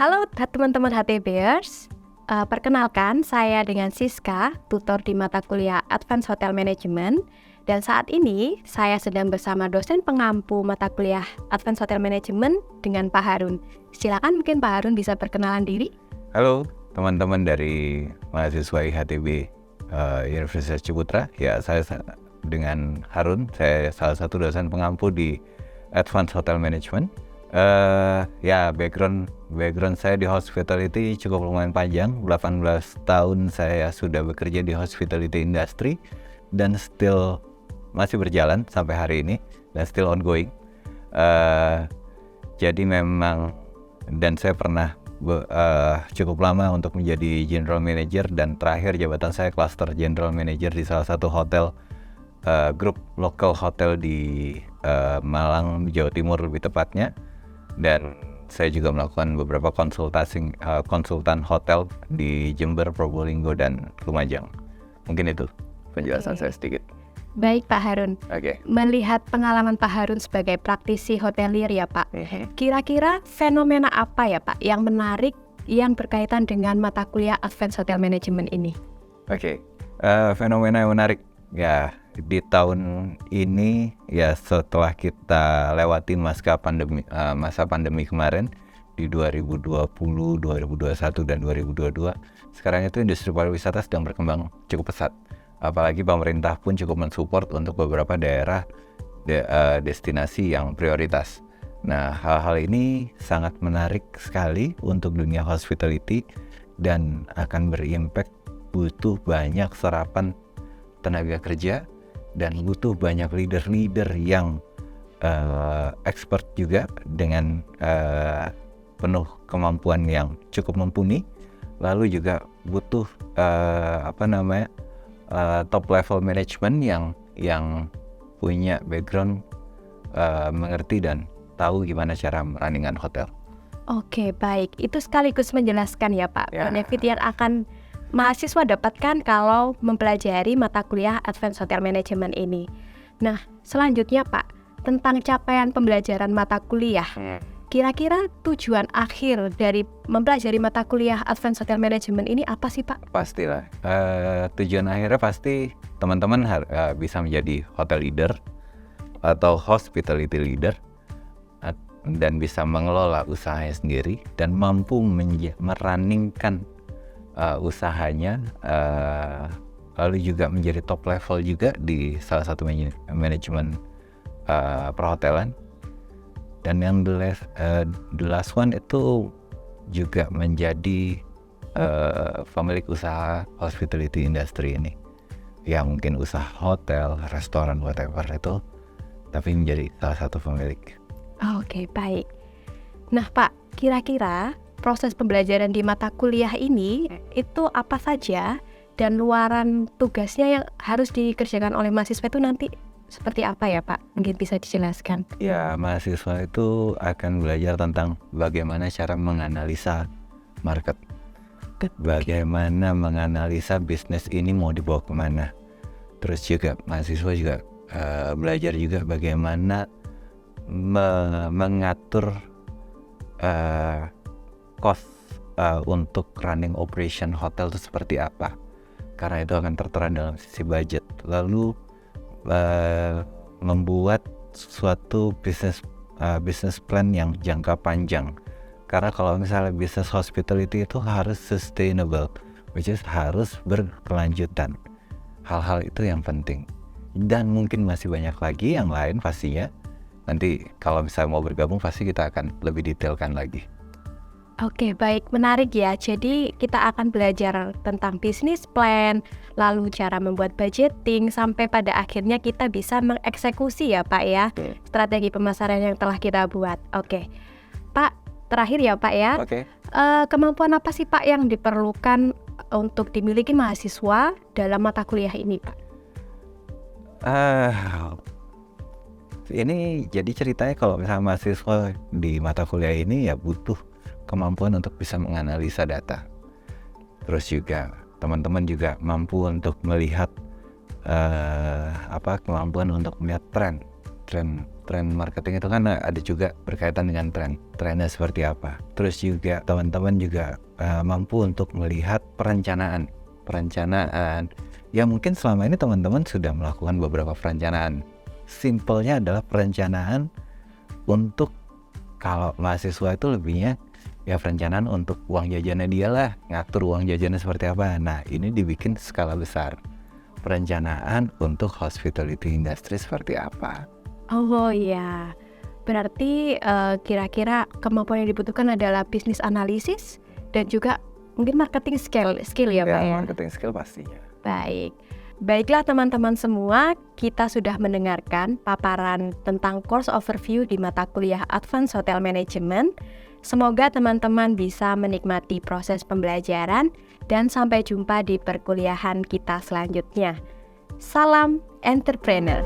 Halo teman-teman HTBers, perkenalkan saya dengan Siska, tutor di mata kuliah Advanced Hotel Management. Dan saat ini saya sedang bersama dosen pengampu mata kuliah Advanced Hotel Management dengan Pak Harun. Silakan mungkin Pak Harun bisa perkenalan diri. Halo teman-teman dari mahasiswa IHTB Universitas Ciputra. Ya, saya dengan Harun, saya salah satu dosen pengampu di Advanced Hotel Management. Ya, background saya di hospitality cukup lumayan panjang. 18 tahun saya sudah bekerja di hospitality industry dan still masih berjalan sampai hari ini dan still ongoing. Jadi memang, dan saya pernah cukup lama untuk menjadi general manager, dan terakhir jabatan saya cluster general manager di salah satu hotel, grup local hotel di Malang, Jawa Timur lebih tepatnya. Dan saya juga melakukan beberapa konsultan hotel di Jember, Probolinggo, dan Lumajang. Mungkin itu penjelasan saya sedikit. Baik Pak Harun, Melihat pengalaman Pak Harun sebagai praktisi hotelier ya Pak, kira-kira fenomena apa ya Pak yang menarik yang berkaitan dengan mata kuliah Advanced Hotel Management ini? Fenomena yang menarik ya di tahun ini, ya setelah kita lewati masa pandemi kemarin di 2020, 2021 dan 2022, sekarang itu industri pariwisata sedang berkembang cukup pesat. Apalagi pemerintah pun cukup mensupport untuk beberapa daerah destinasi yang prioritas. Nah, hal-hal ini sangat menarik sekali untuk dunia hospitality dan akan berimpact. Butuh banyak serapan tenaga kerja dan butuh banyak leader-leader yang expert juga dengan penuh kemampuan yang cukup mumpuni. Lalu juga butuh top level management yang punya background mengerti dan tahu gimana cara merunningan hotel. Oke, baik. Itu sekaligus menjelaskan ya Pak, benefit yang akan mahasiswa dapatkan kalau mempelajari mata kuliah Advanced Hotel Management ini. Nah, selanjutnya Pak, tentang capaian pembelajaran mata kuliah. Kira-kira tujuan akhir dari mempelajari mata kuliah Advanced Hotel Management ini apa sih Pak? Pastilah, tujuan akhirnya pasti teman-teman bisa menjadi hotel leader atau hospitality leader, dan bisa mengelola usahanya sendiri dan mampu merunningkan usahanya, lalu juga menjadi top level juga di salah satu manajemen perhotelan. Dan yang the last one itu juga menjadi pemilik usaha hospitality industry ini. Ya mungkin usaha hotel, restoran, whatever itu, tapi menjadi salah satu pemilik. Oke, baik. Nah Pak, kira-kira proses pembelajaran di mata kuliah ini itu apa saja, dan luaran tugasnya yang harus dikerjakan oleh mahasiswa itu nanti seperti apa ya Pak? Mungkin bisa dijelaskan. Ya, mahasiswa itu akan belajar tentang bagaimana cara menganalisa market, bagaimana menganalisa bisnis ini mau dibawa kemana. Terus juga mahasiswa juga belajar juga bagaimana mengatur cost untuk running operation hotel itu seperti apa, karena itu akan tertera dalam sisi budget. Lalu membuat suatu business plan yang jangka panjang, karena kalau misalnya bisnis hospitality itu harus sustainable, which is harus berkelanjutan. Hal-hal itu yang penting, dan mungkin masih banyak lagi yang lain pastinya. Nanti kalau misalnya mau bergabung pasti kita akan lebih detailkan lagi. Oke, baik, menarik ya. Jadi kita akan belajar tentang bisnis plan, lalu cara membuat budgeting, sampai pada akhirnya kita bisa mengeksekusi ya Pak ya, strategi pemasaran yang telah kita buat. Oke, Pak, terakhir ya Pak ya. Kemampuan apa sih Pak yang diperlukan untuk dimiliki mahasiswa dalam mata kuliah ini Pak? Ini jadi ceritanya kalau misalnya mahasiswa di mata kuliah ini ya butuh kemampuan untuk bisa menganalisa data. Terus juga teman-teman juga mampu untuk melihat kemampuan untuk melihat tren marketing itu kan ada juga berkaitan dengan trennya seperti apa. Terus juga teman-teman juga mampu untuk melihat perencanaan ya mungkin selama ini teman-teman sudah melakukan beberapa perencanaan. Simpelnya adalah perencanaan untuk, kalau mahasiswa itu lebihnya ya perencanaan untuk uang jajannya dia lah, ngatur uang jajannya seperti apa. Nah ini dibikin skala besar, perencanaan untuk hospitality industry seperti apa. Oh iya, berarti kira-kira kemampuan yang dibutuhkan adalah bisnis analisis dan juga mungkin marketing skill ya Pak ya? Marketing skill pastinya. Baiklah teman-teman semua, kita sudah mendengarkan paparan tentang course overview di mata kuliah Advanced Hotel Management. Semoga teman-teman bisa menikmati proses pembelajaran dan sampai jumpa di perkuliahan kita selanjutnya. Salam entrepreneur.